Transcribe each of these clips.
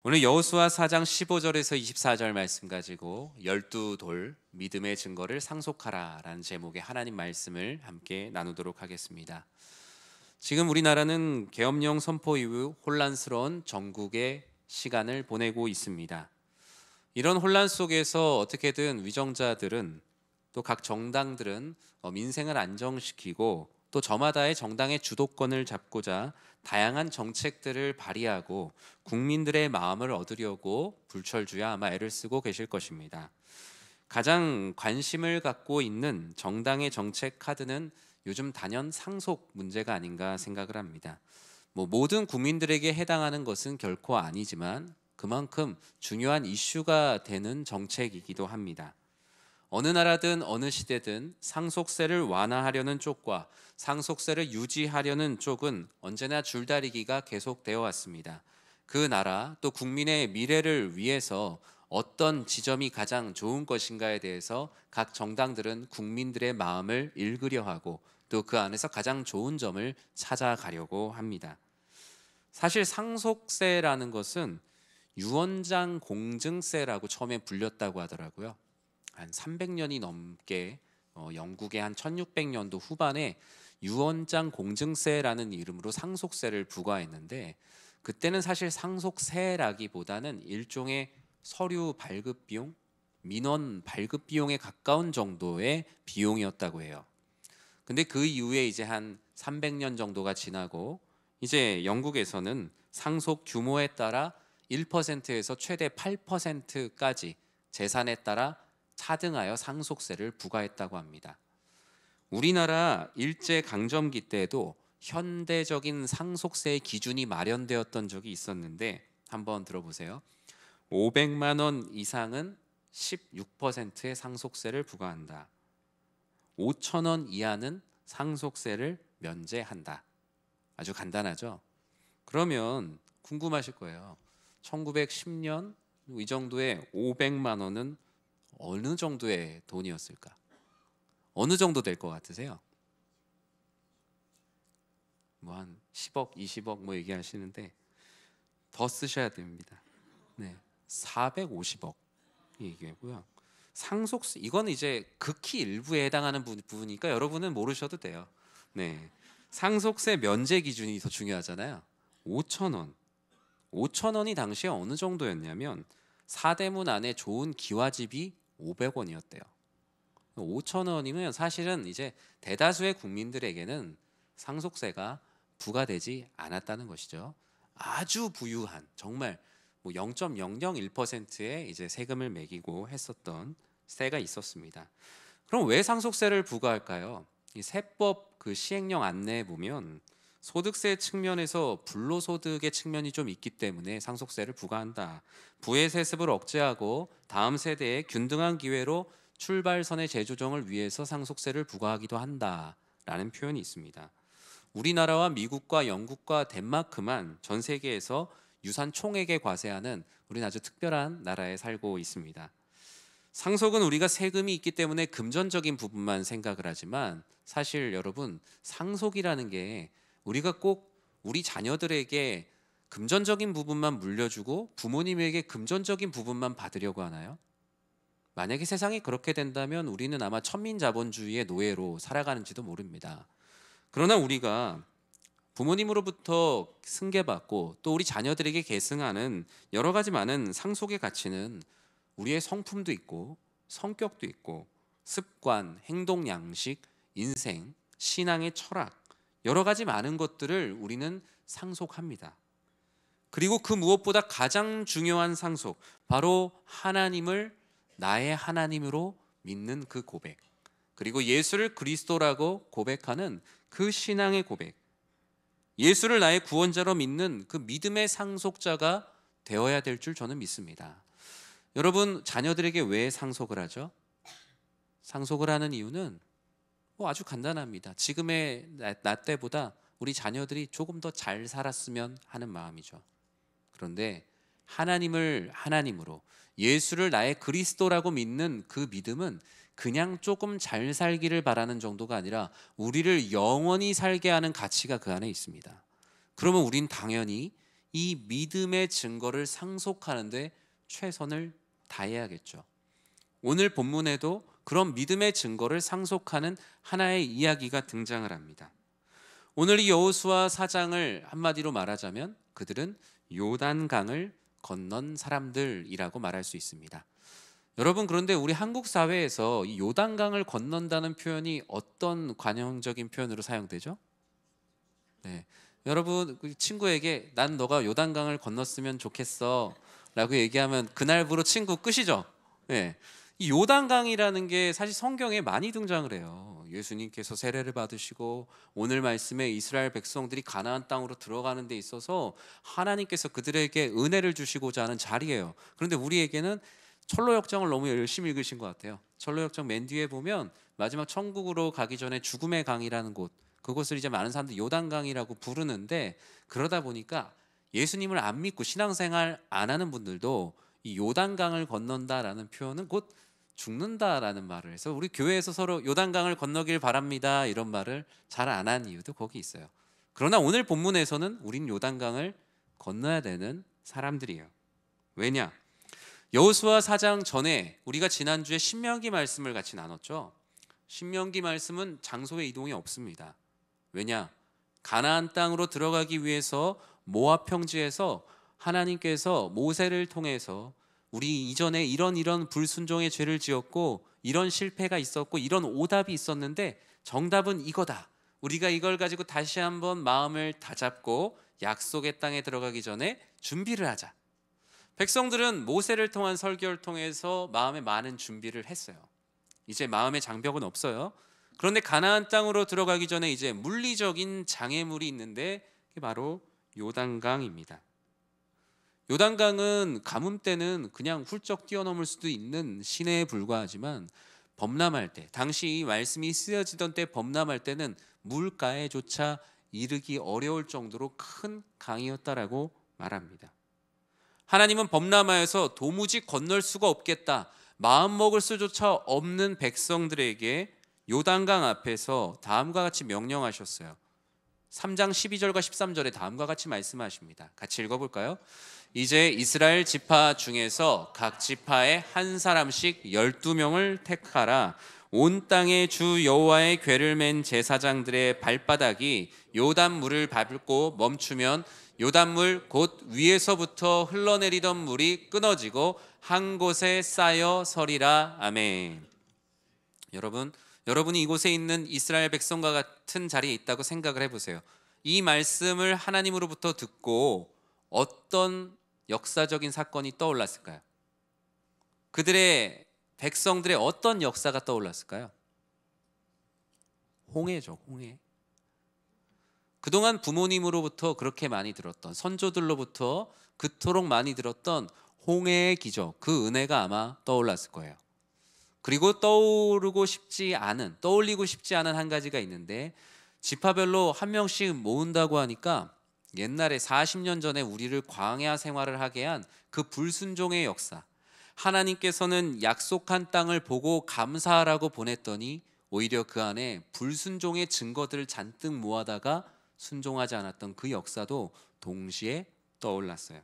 오늘 여호수아 4장 15절에서 24절 말씀 가지고 12돌 믿음의 증거를 상속하라라는 제목의 하나님 말씀을 함께 나누도록 하겠습니다. 지금 우리나라는 계엄령 선포 이후 혼란스러운 전국의 시간을 보내고 있습니다. 이런 혼란 속에서 어떻게든 위정자들은 또 각 정당들은 민생을 안정시키고 또 저마다의 정당의 주도권을 잡고자 다양한 정책들을 발의하고 국민들의 마음을 얻으려고 불철주야 아마 애를 쓰고 계실 것입니다. 가장 관심을 갖고 있는 정당의 정책 카드는 요즘 단연 상속 문제가 아닌가 생각을 합니다. 모든 국민들에게 해당하는 것은 결코 아니지만 그만큼 중요한 이슈가 되는 정책이기도 합니다. 어느 나라든 어느 시대든 상속세를 완화하려는 쪽과 상속세를 유지하려는 쪽은 언제나 줄다리기가 계속되어 왔습니다. 그 나라 또 국민의 미래를 위해서 어떤 지점이 가장 좋은 것인가에 대해서 각 정당들은 국민들의 마음을 읽으려 하고 또 그 안에서 가장 좋은 점을 찾아가려고 합니다. 사실 상속세라는 것은 유언장 공증세라고 처음에 불렸다고 하더라고요. 한 300년이 넘게 영국의 한 1600년도 후반에 유언장 공증세라는 이름으로 상속세를 부과했는데, 그때는 사실 상속세라기보다는 일종의 서류 발급 비용, 민원 발급 비용에 가까운 정도의 비용이었다고 해요. 근데 그 이후에 이제 한 300년 정도가 지나고 이제 영국에서는 상속 규모에 따라 1%에서 최대 8%까지 재산에 따라 차등하여 상속세를 부과했다고 합니다. 우리나라 일제강점기 때에도 현대적인 상속세의 기준이 마련되었던 적이 있었는데 한번 들어보세요. 500만 원 이상은 16%의 상속세를 부과한다. 5천 원 이하는 상속세를 면제한다. 아주 간단하죠? 그러면 궁금하실 거예요. 1910년 이 정도의 500만 원은 어느 정도의 돈이었을까? 어느 정도 될 것 같으세요? 한 10억, 20억 얘기하시는데 더 쓰셔야 됩니다. 네, 450억 얘기고요. 상속세 이건 이제 극히 일부에 해당하는 부분이니까 여러분은 모르셔도 돼요. 네, 상속세 면제 기준이 더 중요하잖아요. 5천 원, 5천 원이 당시에 어느 정도였냐면 사대문 안에 좋은 기와집이 500원이었대요. 5천 원이면 사실은 이제 대다수의 국민들에게는 상속세가 부과되지 않았다는 것이죠. 아주 부유한 정말 0.001%의 이제 세금을 매기고 했었던 세가 있었습니다. 그럼 왜 상속세를 부과할까요? 이 세법 그 시행령 안내에 보면 소득세 측면에서 불로소득의 측면이 좀 있기 때문에 상속세를 부과한다. 부의 세습을 억제하고 다음 세대에 균등한 기회로 출발선의 재조정을 위해서 상속세를 부과하기도 한다라는 표현이 있습니다. 우리나라와 미국과 영국과 덴마크만 전 세계에서 유산 총액에 과세하는 우리는 아주 특별한 나라에 살고 있습니다. 상속은 우리가 세금이 있기 때문에 금전적인 부분만 생각을 하지만 사실 여러분, 상속이라는 게 우리가 꼭 우리 자녀들에게 금전적인 부분만 물려주고 부모님에게 금전적인 부분만 받으려고 하나요? 만약에 세상이 그렇게 된다면 우리는 아마 천민자본주의의 노예로 살아가는지도 모릅니다. 그러나 우리가 부모님으로부터 승계받고 또 우리 자녀들에게 계승하는 여러 가지 많은 상속의 가치는 우리의 성품도 있고 성격도 있고 습관, 행동 양식, 인생, 신앙의 철학, 여러 가지 많은 것들을 우리는 상속합니다. 그리고 그 무엇보다 가장 중요한 상속, 바로 하나님을 나의 하나님으로 믿는 그 고백, 그리고 예수를 그리스도라고 고백하는 그 신앙의 고백, 예수를 나의 구원자로 믿는 그 믿음의 상속자가 되어야 될 줄 저는 믿습니다. 여러분, 자녀들에게 왜 상속을 하죠? 상속을 하는 이유는 아주 간단합니다. 지금의 나 때보다 우리 자녀들이 조금 더 잘 살았으면 하는 마음이죠. 그런데 하나님을 하나님으로, 예수를 나의 그리스도라고 믿는 그 믿음은 그냥 조금 잘 살기를 바라는 정도가 아니라 우리를 영원히 살게 하는 가치가 그 안에 있습니다. 그러면 우린 당연히 이 믿음의 증거를 상속하는데 최선을 다해야겠죠. 오늘 본문에도 그런 믿음의 증거를 상속하는 하나의 이야기가 등장을 합니다. 오늘 이 여호수아 4장을 한마디로 말하자면 그들은 요단강을 건넌 사람들이라고 말할 수 있습니다. 여러분, 그런데 우리 한국 사회에서 이 요단강을 건넌다는 표현이 어떤 관용적인 표현으로 사용되죠? 네. 여러분, 그 친구에게 난 너가 요단강을 건넜으면 좋겠어 라고 얘기하면 그날부로 친구 끝이죠. 네. 이 요단강이라는 게 사실 성경에 많이 등장을 해요. 예수님께서 세례를 받으시고 오늘 말씀에 이스라엘 백성들이 가나안 땅으로 들어가는 데 있어서 하나님께서 그들에게 은혜를 주시고자 하는 자리예요. 그런데 우리에게는 철로역정을 너무 열심히 읽으신 것 같아요. 철로역정 맨 뒤에 보면 마지막 천국으로 가기 전에 죽음의 강이라는 곳, 그곳을 이제 많은 사람들이 요단강이라고 부르는데, 그러다 보니까 예수님을 안 믿고 신앙생활 안 하는 분들도 이 요단강을 건넌다라는 표현은 곧 죽는다라는 말을 해서 우리 교회에서 서로 요단강을 건너길 바랍니다 이런 말을 잘 안 한 이유도 거기 있어요. 그러나 오늘 본문에서는 우린 요단강을 건너야 되는 사람들이에요. 왜냐? 여호수아 4장 전에 우리가 지난주에 신명기 말씀을 같이 나눴죠. 신명기 말씀은 장소의 이동이 없습니다. 왜냐? 가나안 땅으로 들어가기 위해서 모압 평지에서 하나님께서 모세를 통해서 우리 이전에 이런 불순종의 죄를 지었고 이런 실패가 있었고 이런 오답이 있었는데 정답은 이거다. 우리가 이걸 가지고 다시 한번 마음을 다잡고 약속의 땅에 들어가기 전에 준비를 하자. 백성들은 모세를 통한 설교를 통해서 마음에 많은 준비를 했어요. 이제 마음의 장벽은 없어요. 그런데 가나안 땅으로 들어가기 전에 이제 물리적인 장애물이 있는데 그게 바로 요단강입니다. 요단강은 가뭄 때는 그냥 훌쩍 뛰어넘을 수도 있는 시내에 불과하지만 범람할 때, 당시 이 말씀이 쓰여지던 때 범람할 때는 물가에조차 이르기 어려울 정도로 큰 강이었다라고 말합니다. 하나님은 범람하여서 도무지 건널 수가 없겠다, 마음 먹을 수조차 없는 백성들에게 요단강 앞에서 다음과 같이 명령하셨어요. 3장 12절과 13절에 다음과 같이 말씀하십니다. 같이 읽어볼까요? 이제 이스라엘 지파 중에서 각 지파에 한 사람씩 12명을 택하라. 온 땅에 주 여호와의 궤를 맨 제사장들의 발바닥이 요단물을 밟고 멈추면 요단물 곧 위에서부터 흘러내리던 물이 끊어지고 한 곳에 쌓여 서리라. 아멘. 여러분이 이곳에 있는 이스라엘 백성과 같은 자리에 있다고 생각을 해보세요. 이 말씀을 하나님으로부터 듣고 어떤 역사적인 사건이 떠올랐을까요? 그들의 백성들의 어떤 역사가 떠올랐을까요? 홍해죠, 홍해. 그동안 부모님으로부터 그렇게 많이 들었던, 선조들로부터 그토록 많이 들었던 홍해의 기적, 그 은혜가 아마 떠올랐을 거예요. 그리고 떠올리고 싶지 않은 한 가지가 있는데, 지파별로 한 명씩 모은다고 하니까 옛날에 40년 전에 우리를 광야 생활을 하게 한 그 불순종의 역사, 하나님께서는 약속한 땅을 보고 감사하라고 보냈더니 오히려 그 안에 불순종의 증거들을 잔뜩 모아다가 순종하지 않았던 그 역사도 동시에 떠올랐어요.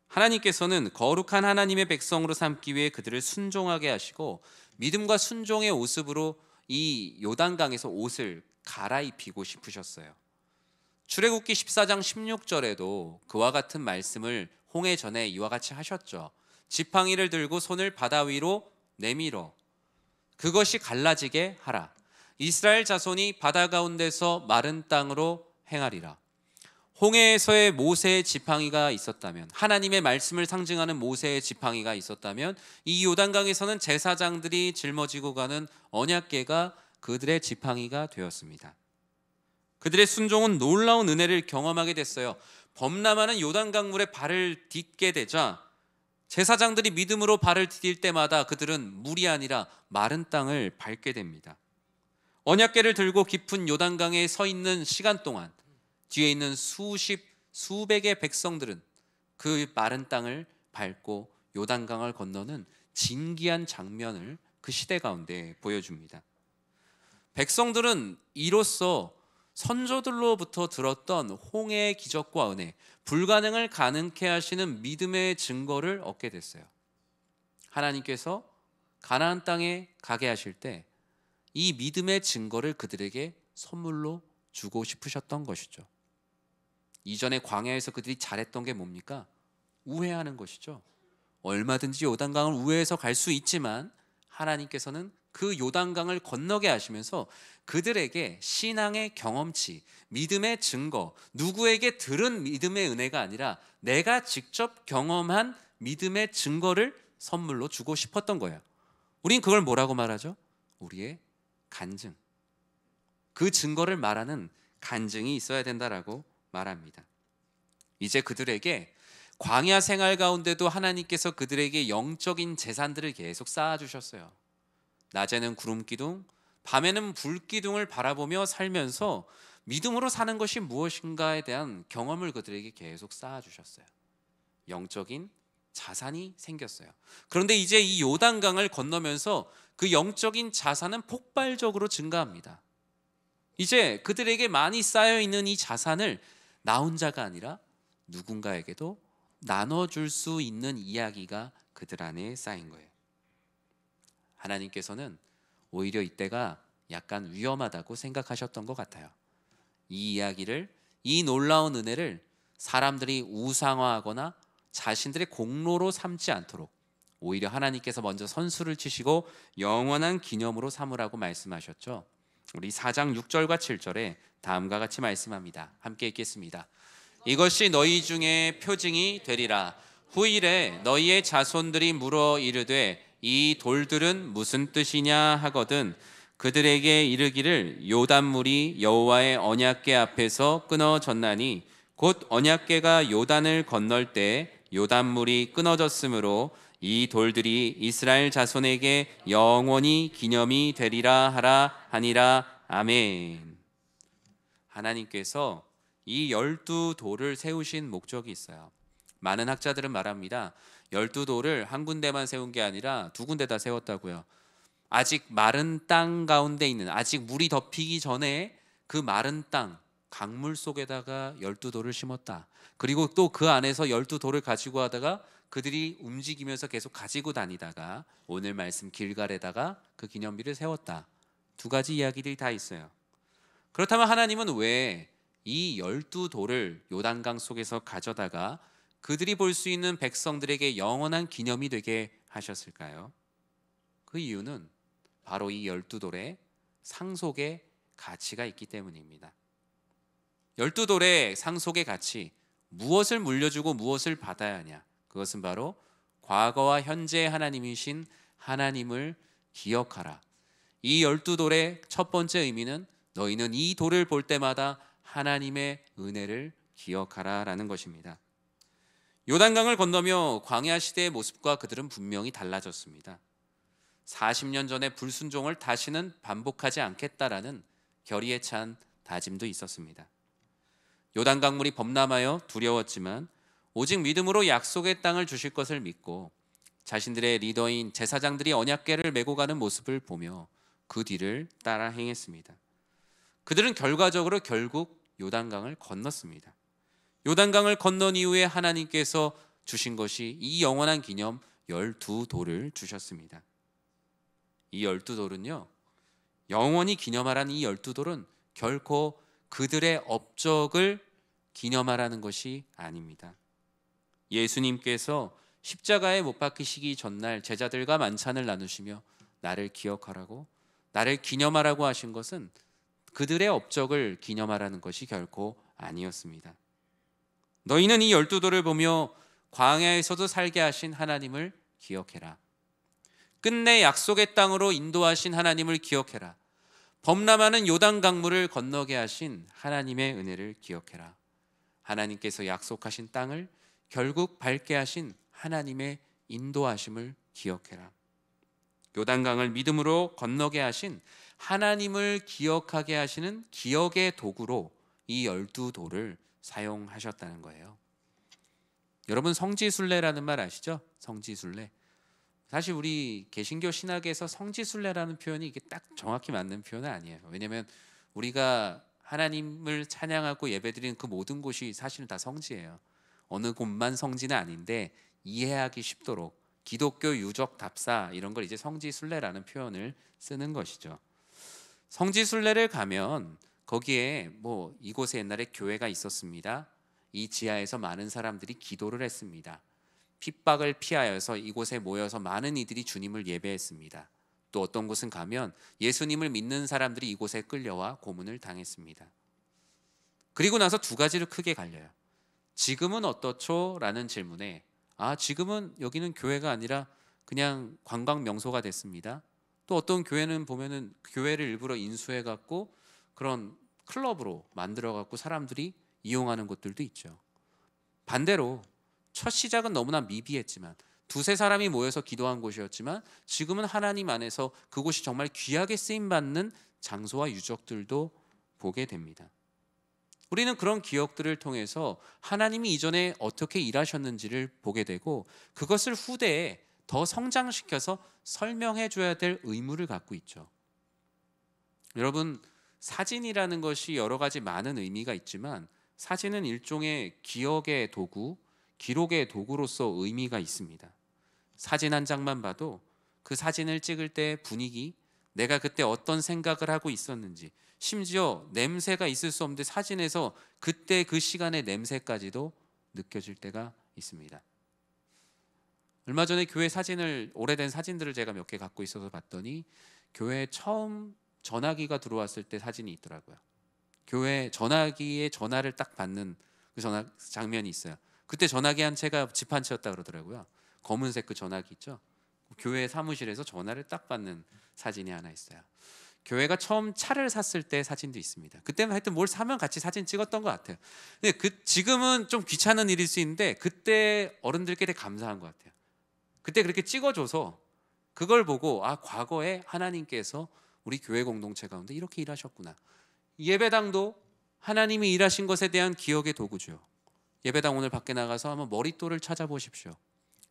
하나님께서는 거룩한 하나님의 백성으로 삼기 위해 그들을 순종하게 하시고 믿음과 순종의 모습으로 이 요단강에서 옷을 갈아입히고 싶으셨어요. 출애굽기 14장 16절에도 그와 같은 말씀을 홍해 전에 이와 같이 하셨죠. 지팡이를 들고 손을 바다 위로 내밀어 그것이 갈라지게 하라. 이스라엘 자손이 바다 가운데서 마른 땅으로 행하리라. 홍해에서의 모세의 지팡이가 있었다면, 하나님의 말씀을 상징하는 모세의 지팡이가 있었다면, 이 요단강에서는 제사장들이 짊어지고 가는 언약궤가 그들의 지팡이가 되었습니다. 그들의 순종은 놀라운 은혜를 경험하게 됐어요. 범람하는 요단강물에 발을 딛게 되자 제사장들이 믿음으로 발을 디딜 때마다 그들은 물이 아니라 마른 땅을 밟게 됩니다. 언약궤를 들고 깊은 요단강에 서 있는 시간 동안 뒤에 있는 수백의 백성들은 그 마른 땅을 밟고 요단강을 건너는 진기한 장면을 그 시대 가운데 보여줍니다. 백성들은 이로써 선조들로부터 들었던 홍해의 기적과 은혜, 불가능을 가능케 하시는 믿음의 증거를 얻게 됐어요. 하나님께서 가나안 땅에 가게 하실 때 이 믿음의 증거를 그들에게 선물로 주고 싶으셨던 것이죠. 이전에 광야에서 그들이 잘했던 게 뭡니까? 우회하는 것이죠. 얼마든지 요단강을 우회해서 갈 수 있지만 하나님께서는 그 요단강을 건너게 하시면서 그들에게 신앙의 경험치, 믿음의 증거, 누구에게 들은 믿음의 은혜가 아니라 내가 직접 경험한 믿음의 증거를 선물로 주고 싶었던 거예요. 우린 그걸 뭐라고 말하죠? 우리의 간증. 그 증거를 말하는 간증이 있어야 된다라고 말합니다. 이제 그들에게 광야 생활 가운데도 하나님께서 그들에게 영적인 재산들을 계속 쌓아주셨어요. 낮에는 구름 기둥, 밤에는 불 기둥을 바라보며 살면서 믿음으로 사는 것이 무엇인가에 대한 경험을 그들에게 계속 쌓아주셨어요. 영적인 자산이 생겼어요. 그런데 이제 이 요단강을 건너면서 그 영적인 자산은 폭발적으로 증가합니다. 이제 그들에게 많이 쌓여있는 이 자산을 나 혼자가 아니라 누군가에게도 나눠줄 수 있는 이야기가 그들 안에 쌓인 거예요. 하나님께서는 오히려 이때가 약간 위험하다고 생각하셨던 것 같아요. 이 이야기를, 이 놀라운 은혜를 사람들이 우상화하거나 자신들의 공로로 삼지 않도록 오히려 하나님께서 먼저 선수를 치시고 영원한 기념으로 삼으라고 말씀하셨죠. 우리 4장 6절과 7절에 다음과 같이 말씀합니다. 함께 읽겠습니다. 이것이 너희 중에 표징이 되리라. 후일에 너희의 자손들이 물어 이르되 이 돌들은 무슨 뜻이냐 하거든 그들에게 이르기를 요단물이 여호와의 언약궤 앞에서 끊어졌나니 곧 언약궤가 요단을 건널 때 요단물이 끊어졌으므로 이 돌들이 이스라엘 자손에게 영원히 기념이 되리라 하라 하니라. 아멘. 하나님께서 이 12돌을 세우신 목적이 있어요. 많은 학자들은 말합니다. 12돌을 한 군데만 세운 게 아니라 두 군데 다 세웠다고요. 아직 마른 땅 가운데 있는, 아직 물이 덮이기 전에 그 마른 땅, 강물 속에다가 12돌을 심었다. 그리고 또 그 안에서 12돌을 가지고 하다가 그들이 움직이면서 계속 가지고 다니다가 오늘 말씀 길갈에다가 그 기념비를 세웠다. 두 가지 이야기들이 다 있어요. 그렇다면 하나님은 왜 이 12돌을 요단강 속에서 가져다가 그들이 볼 수 있는 백성들에게 영원한 기념이 되게 하셨을까요? 그 이유는 바로 이 12돌의 상속의 가치가 있기 때문입니다. 12돌의 상속의 가치, 무엇을 물려주고 무엇을 받아야 하냐? 그것은 바로 과거와 현재의 하나님이신 하나님을 기억하라. 이 12돌의 첫 번째 의미는 너희는 이 돌을 볼 때마다 하나님의 은혜를 기억하라 라는 것입니다. 요단강을 건너며 광야 시대의 모습과 그들은 분명히 달라졌습니다. 40년 전의 불순종을 다시는 반복하지 않겠다라는 결의에 찬 다짐도 있었습니다. 요단강물이 범람하여 두려웠지만 오직 믿음으로 약속의 땅을 주실 것을 믿고 자신들의 리더인 제사장들이 언약궤를 메고 가는 모습을 보며 그 뒤를 따라 행했습니다. 그들은 결과적으로 결국 요단강을 건넜습니다. 요단강을 건넌 이후에 하나님께서 주신 것이 이 영원한 기념 12돌을 주셨습니다. 이 12돌은요, 영원히 기념하라는 이 12돌은 결코 그들의 업적을 기념하라는 것이 아닙니다. 예수님께서 십자가에 못 박히시기 전날 제자들과 만찬을 나누시며 나를 기억하라고, 나를 기념하라고 하신 것은 그들의 업적을 기념하라는 것이 결코 아니었습니다. 너희는 이 12돌을 보며 광야에서도 살게 하신 하나님을 기억해라. 끝내 약속의 땅으로 인도하신 하나님을 기억해라. 범람하는 요단 강물을 건너게 하신 하나님의 은혜를 기억해라. 하나님께서 약속하신 땅을 결국 밟게 하신 하나님의 인도하심을 기억해라. 요단강을 믿음으로 건너게 하신 하나님을 기억하게 하시는 기억의 도구로 이 12돌을 사용하셨다는 거예요. 여러분, 성지순례라는 말 아시죠? 성지순례. 사실 우리 개신교 신학에서 성지순례라는 표현이 이게 딱 정확히 맞는 표현은 아니에요. 왜냐하면 우리가 하나님을 찬양하고 예배드리는 그 모든 곳이 사실은 다 성지예요. 어느 곳만 성지는 아닌데 이해하기 쉽도록 기독교 유적 답사 이런 걸 이제 성지 순례라는 표현을 쓰는 것이죠. 성지 순례를 가면 거기에 뭐 이곳에 옛날에 교회가 있었습니다. 이 지하에서 많은 사람들이 기도를 했습니다. 핍박을 피하여서 이곳에 모여서 많은 이들이 주님을 예배했습니다. 또 어떤 곳은 가면 예수님을 믿는 사람들이 이곳에 끌려와 고문을 당했습니다. 그리고 나서 두 가지로 크게 갈려요. 지금은 어떻죠? 라는 질문에 지금은 여기는 교회가 아니라 그냥 관광 명소가 됐습니다. 또 어떤 교회는 보면은 교회를 일부러 인수해 갖고 그런 클럽으로 만들어 갖고 사람들이 이용하는 곳들도 있죠. 반대로 첫 시작은 너무나 미비했지만 두세 사람이 모여서 기도한 곳이었지만 지금은 하나님 안에서 그곳이 정말 귀하게 쓰임 받는 장소와 유적들도 보게 됩니다. 우리는 그런 기억들을 통해서 하나님이 이전에 어떻게 일하셨는지를 보게 되고 그것을 후대에 더 성장시켜서 설명해 줘야 될 의무를 갖고 있죠. 여러분, 사진이라는 것이 여러 가지 많은 의미가 있지만 사진은 일종의 기억의 도구, 기록의 도구로서 의미가 있습니다. 사진 한 장만 봐도 그 사진을 찍을 때 분위기, 내가 그때 어떤 생각을 하고 있었는지, 심지어 냄새가 있을 수 없는데 사진에서 그때 그 시간의 냄새까지도 느껴질 때가 있습니다. 얼마 전에 교회 사진을, 오래된 사진들을 제가 몇 개 갖고 있어서 봤더니 교회에 처음 전화기가 들어왔을 때 사진이 있더라고요. 교회 전화기에 전화를 딱 받는 그 전화 장면이 있어요. 그때 전화기 한 채가 집 한 채였다 그러더라고요. 검은색 그 전화기 있죠. 교회 사무실에서 전화를 딱 받는 사진이 하나 있어요. 교회가 처음 차를 샀을 때 사진도 있습니다. 그때는 하여튼 뭘 사면 같이 사진 찍었던 것 같아요. 근데 지금은 좀 귀찮은 일일 수 있는데 그때 어른들께 되게 감사한 것 같아요. 그때 그렇게 찍어줘서 그걸 보고 과거에 하나님께서 우리 교회 공동체 가운데 이렇게 일하셨구나. 예배당도 하나님이 일하신 것에 대한 기억의 도구죠. 예배당 오늘 밖에 나가서 한번 머릿돌을 찾아보십시오.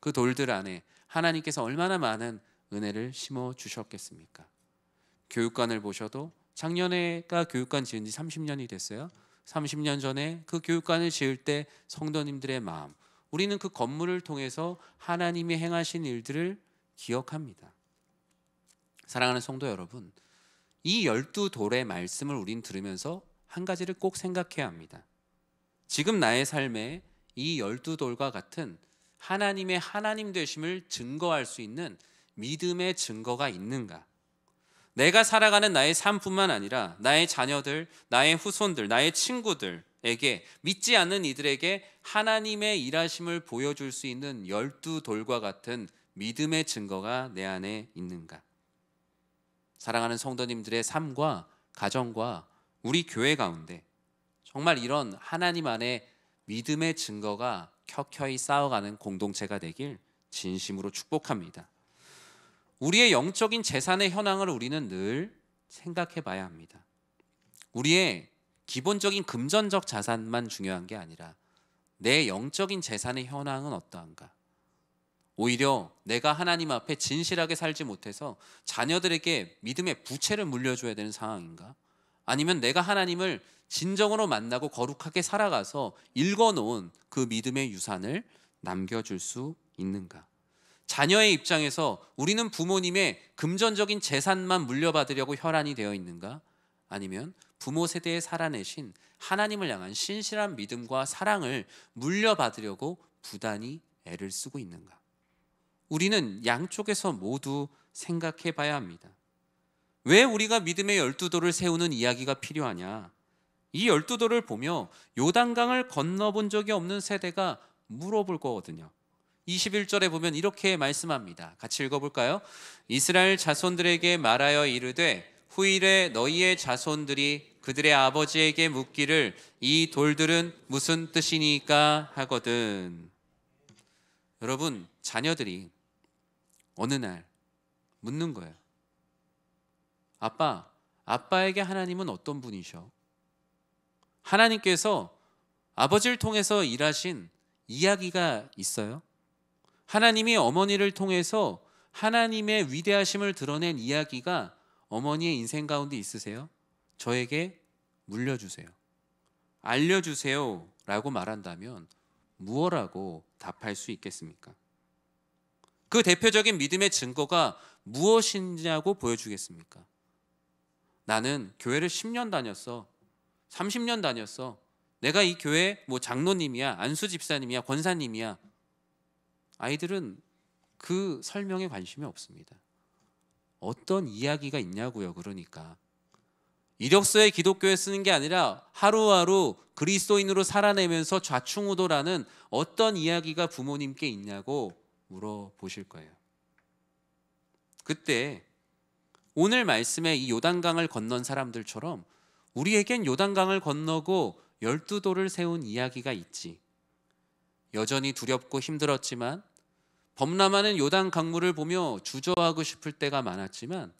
그 돌들 안에 하나님께서 얼마나 많은 은혜를 심어 주셨겠습니까? 교육관을 보셔도 작년에가 교육관 지은 지 30년이 됐어요. 30년 전에 그 교육관을 지을 때 성도님들의 마음, 우리는 그 건물을 통해서 하나님이 행하신 일들을 기억합니다. 사랑하는 성도 여러분, 이 12돌의 말씀을 우린 들으면서 한 가지를 꼭 생각해야 합니다. 지금 나의 삶에 이 12돌과 같은 하나님의 하나님 되심을 증거할 수 있는 믿음의 증거가 있는가? 내가 살아가는 나의 삶뿐만 아니라 나의 자녀들, 나의 후손들, 나의 친구들에게, 믿지 않는 이들에게 하나님의 일하심을 보여줄 수 있는 12돌과 같은 믿음의 증거가 내 안에 있는가? 사랑하는 성도님들의 삶과 가정과 우리 교회 가운데 정말 이런 하나님 안에 믿음의 증거가 켜켜이 쌓여가는 공동체가 되길 진심으로 축복합니다. 우리의 영적인 재산의 현황을 우리는 늘 생각해 봐야 합니다. 우리의 기본적인 금전적 자산만 중요한 게 아니라 내 영적인 재산의 현황은 어떠한가? 오히려 내가 하나님 앞에 진실하게 살지 못해서 자녀들에게 믿음의 부채를 물려줘야 되는 상황인가? 아니면 내가 하나님을 진정으로 만나고 거룩하게 살아가서 읽어놓은 그 믿음의 유산을 남겨줄 수 있는가? 자녀의 입장에서 우리는 부모님의 금전적인 재산만 물려받으려고 혈안이 되어 있는가? 아니면 부모 세대에 살아내신 하나님을 향한 신실한 믿음과 사랑을 물려받으려고 부단히 애를 쓰고 있는가? 우리는 양쪽에서 모두 생각해 봐야 합니다. 왜 우리가 믿음의 12돌을 세우는 이야기가 필요하냐? 이 12돌을 보며 요단강을 건너본 적이 없는 세대가 물어볼 거거든요. 21절에 보면 이렇게 말씀합니다. 같이 읽어볼까요? 이스라엘 자손들에게 말하여 이르되 후일에 너희의 자손들이 그들의 아버지에게 묻기를 이 돌들은 무슨 뜻이니까 하거든. 여러분, 자녀들이 어느 날 묻는 거예요. 아빠에게 하나님은 어떤 분이셔? 하나님께서 아버지를 통해서 일하신 이야기가 있어요? 하나님이 어머니를 통해서 하나님의 위대하심을 드러낸 이야기가 어머니의 인생 가운데 있으세요? 저에게 물려주세요. 알려주세요 라고 말한다면 무엇라고 답할 수 있겠습니까? 그 대표적인 믿음의 증거가 무엇이냐고 보여주겠습니까? 나는 교회를 10년 다녔어. 30년 다녔어. 내가 이 교회 장로님이야, 안수 집사님이야, 권사님이야. 아이들은 그 설명에 관심이 없습니다. 어떤 이야기가 있냐고요. 그러니까 이력서에 기독교에 쓰는 게 아니라 하루하루 그리스도인으로 살아내면서 좌충우돌하는 어떤 이야기가 부모님께 있냐고 물어보실 거예요. 그때 오늘 말씀에 이 요단강을 건넌 사람들처럼 우리에겐 요단강을 건너고 12돌을 세운 이야기가 있지. 여전히 두렵고 힘들었지만, 범람하는 요단 강물을 보며 주저하고 싶을 때가 많았지만,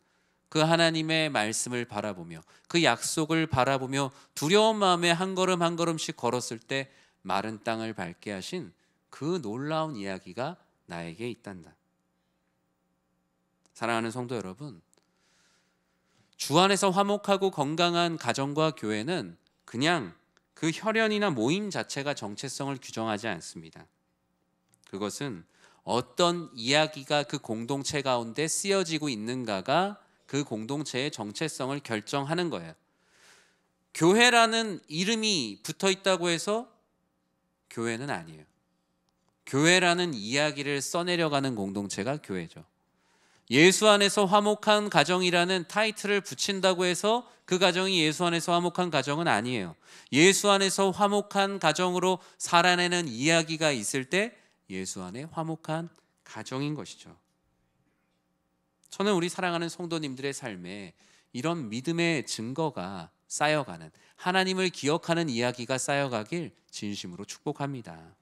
그 하나님의 말씀을 바라보며 그 약속을 바라보며 두려운 마음에 한 걸음 한 걸음씩 걸었을 때 마른 땅을 밟게 하신 그 놀라운 이야기가 나에게 있단다. 사랑하는 성도 여러분, 주 안에서 화목하고 건강한 가정과 교회는 그냥 그 혈연이나 모임 자체가 정체성을 규정하지 않습니다. 그것은 어떤 이야기가 그 공동체 가운데 쓰여지고 있는가가 그 공동체의 정체성을 결정하는 거예요. 교회라는 이름이 붙어 있다고 해서 교회는 아니에요. 교회라는 이야기를 써내려가는 공동체가 교회죠. 예수 안에서 화목한 가정이라는 타이틀을 붙인다고 해서 그 가정이 예수 안에서 화목한 가정은 아니에요. 예수 안에서 화목한 가정으로 살아내는 이야기가 있을 때 예수 안에 화목한 가정인 것이죠. 저는 우리 사랑하는 성도님들의 삶에 이런 믿음의 증거가 쌓여가는, 하나님을 기억하는 이야기가 쌓여가길 진심으로 축복합니다.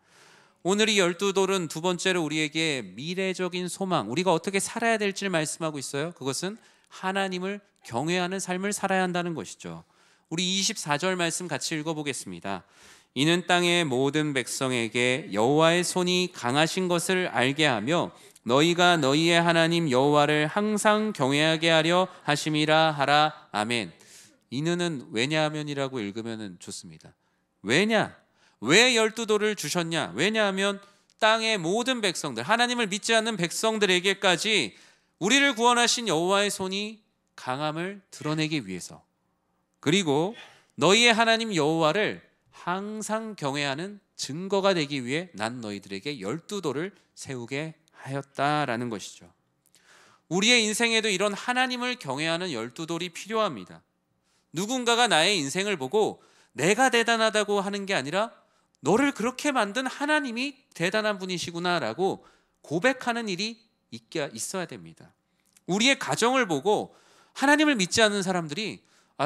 오늘 이 12돌은 두 번째로 우리에게 미래적인 소망, 우리가 어떻게 살아야 될지를 말씀하고 있어요. 그것은 하나님을 경외하는 삶을 살아야 한다는 것이죠. 우리 24절 말씀 같이 읽어보겠습니다. 이는 땅의 모든 백성에게 여호와의 손이 강하신 것을 알게 하며 너희가 너희의 하나님 여호와를 항상 경외하게 하려 하심이라 하라. 아멘. 이는 왜냐하면이라고 읽으면 좋습니다. 왜냐? 왜 12돌을 주셨냐? 왜냐하면 땅의 모든 백성들, 하나님을 믿지 않는 백성들에게까지 우리를 구원하신 여호와의 손이 강함을 드러내기 위해서, 그리고 너희의 하나님 여호와를 항상 경외하는 증거가 되기 위해 난 너희들에게 12돌을 세우게 하였다라는 것이죠. 우리의 인생에도 이런 하나님을 경외하는 12돌이 필요합니다. 누군가가 나의 인생을 보고 내가 대단하다고 하는 게 아니라 너를 그렇게 만든 하나님이 대단한 분이시구나라고 고백하는 일이 있어야 됩니다. 우리의 가정을 보고 하나님을 믿지 않는 사람들이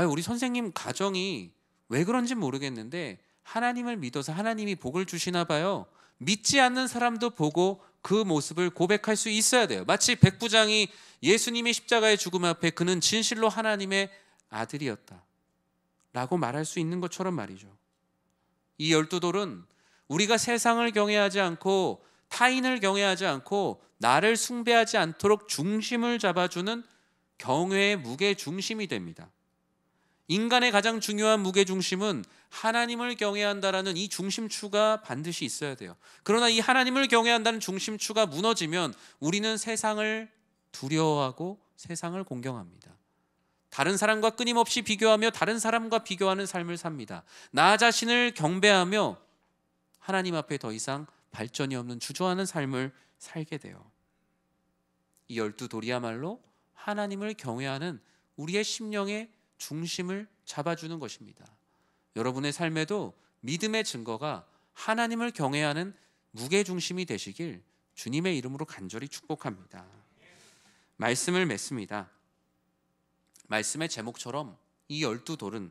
우리 선생님 가정이 왜 그런지 모르겠는데 하나님을 믿어서 하나님이 복을 주시나 봐요. 믿지 않는 사람도 보고 그 모습을 고백할 수 있어야 돼요. 마치 백부장이 예수님의 십자가의 죽음 앞에 그는 진실로 하나님의 아들이었다 라고 말할 수 있는 것처럼 말이죠. 이 12돌은 우리가 세상을 경외하지 않고 타인을 경외하지 않고 나를 숭배하지 않도록 중심을 잡아주는 경외의 무게중심이 됩니다. 인간의 가장 중요한 무게중심은 하나님을 경외한다라는 이 중심추가 반드시 있어야 돼요. 그러나 이 하나님을 경외한다는 중심추가 무너지면 우리는 세상을 두려워하고 세상을 공경합니다. 다른 사람과 끊임없이 비교하며 다른 사람과 비교하는 삶을 삽니다. 나 자신을 경배하며 하나님 앞에 더 이상 발전이 없는 주저하는 삶을 살게 돼요. 이 12돌이야말로 하나님을 경외하는 우리의 심령의 중심을 잡아주는 것입니다. 여러분의 삶에도 믿음의 증거가 하나님을 경외하는 무게중심이 되시길 주님의 이름으로 간절히 축복합니다. 말씀을 맺습니다. 말씀의 제목처럼 이 12돌은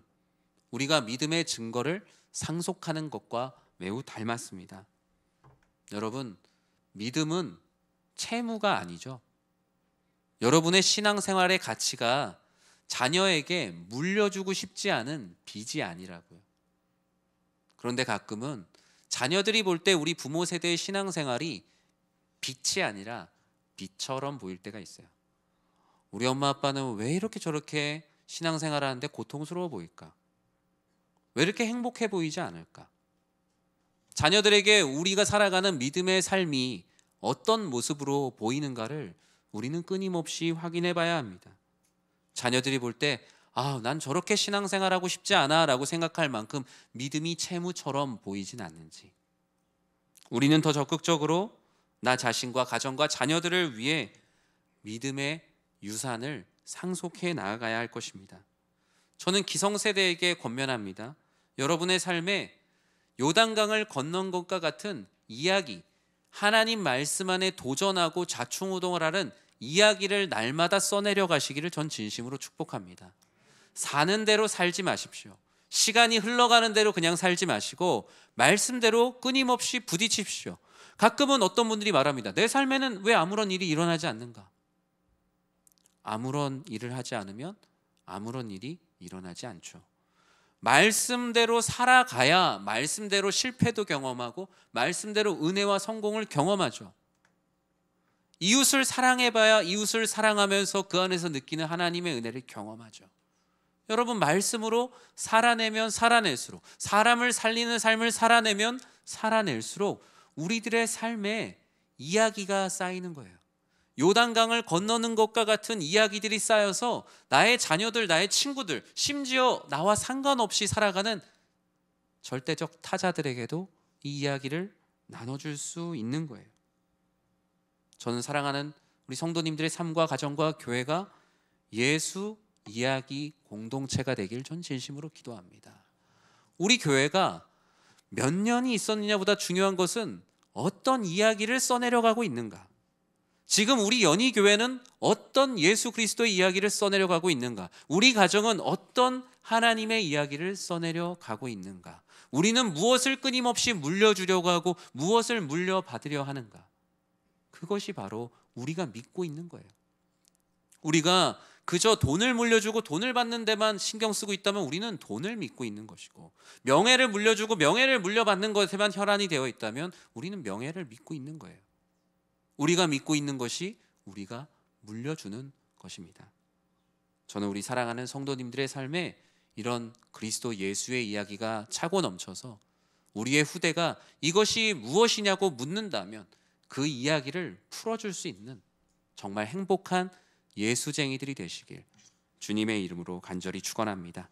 우리가 믿음의 증거를 상속하는 것과 매우 닮았습니다. 여러분, 믿음은 채무가 아니죠. 여러분의 신앙생활의 가치가 자녀에게 물려주고 싶지 않은 빚이 아니라고요. 그런데 가끔은 자녀들이 볼 때 우리 부모 세대의 신앙생활이 빚이 아니라 빚처럼 보일 때가 있어요. 우리 엄마 아빠는 왜 이렇게 저렇게 신앙생활 하는데 고통스러워 보일까? 왜 이렇게 행복해 보이지 않을까? 자녀들에게 우리가 살아가는 믿음의 삶이 어떤 모습으로 보이는가를 우리는 끊임없이 확인해 봐야 합니다. 자녀들이 볼 때 난 저렇게 신앙생활하고 싶지 않아 라고 생각할 만큼 믿음이 채무처럼 보이진 않는지, 우리는 더 적극적으로 나 자신과 가정과 자녀들을 위해 믿음의 유산을 상속해 나아가야 할 것입니다. 저는 기성세대에게 권면합니다. 여러분의 삶에 요단강을 건넌 것과 같은 이야기, 하나님 말씀 안에 도전하고 좌충우동을 하는 이야기를 날마다 써내려 가시기를 전 진심으로 축복합니다. 사는 대로 살지 마십시오. 시간이 흘러가는 대로 그냥 살지 마시고 말씀대로 끊임없이 부딪히십시오. 가끔은 어떤 분들이 말합니다. 내 삶에는 왜 아무런 일이 일어나지 않는가? 아무런 일을 하지 않으면 아무런 일이 일어나지 않죠. 말씀대로 살아가야 말씀대로 실패도 경험하고 말씀대로 은혜와 성공을 경험하죠. 이웃을 사랑해봐야 이웃을 사랑하면서 그 안에서 느끼는 하나님의 은혜를 경험하죠. 여러분, 말씀으로 살아내면 살아낼수록, 사람을 살리는 삶을 살아내면 살아낼수록 우리들의 삶에 이야기가 쌓이는 거예요. 요단강을 건너는 것과 같은 이야기들이 쌓여서 나의 자녀들, 나의 친구들, 심지어 나와 상관없이 살아가는 절대적 타자들에게도 이 이야기를 나눠줄 수 있는 거예요. 저는 사랑하는 우리 성도님들의 삶과 가정과 교회가 예수 이야기 공동체가 되길 전 진심으로 기도합니다. 우리 교회가 몇 년이 있었느냐보다 중요한 것은 어떤 이야기를 써내려가고 있는가. 지금 우리 연희교회는 어떤 예수 그리스도의 이야기를 써내려가고 있는가. 우리 가정은 어떤 하나님의 이야기를 써내려가고 있는가. 우리는 무엇을 끊임없이 물려주려고 하고 무엇을 물려받으려 하는가. 그것이 바로 우리가 믿고 있는 거예요. 우리가 그저 돈을 물려주고 돈을 받는 데만 신경 쓰고 있다면 우리는 돈을 믿고 있는 것이고, 명예를 물려주고 명예를 물려받는 것에만 혈안이 되어 있다면 우리는 명예를 믿고 있는 거예요. 우리가 믿고 있는 것이 우리가 물려주는 것입니다. 저는 우리 사랑하는 성도님들의 삶에 이런 그리스도 예수의 이야기가 차고 넘쳐서 우리의 후대가 이것이 무엇이냐고 묻는다면 그 이야기를 풀어줄 수 있는 정말 행복한 예수쟁이들이 되시길 주님의 이름으로 간절히 축원합니다.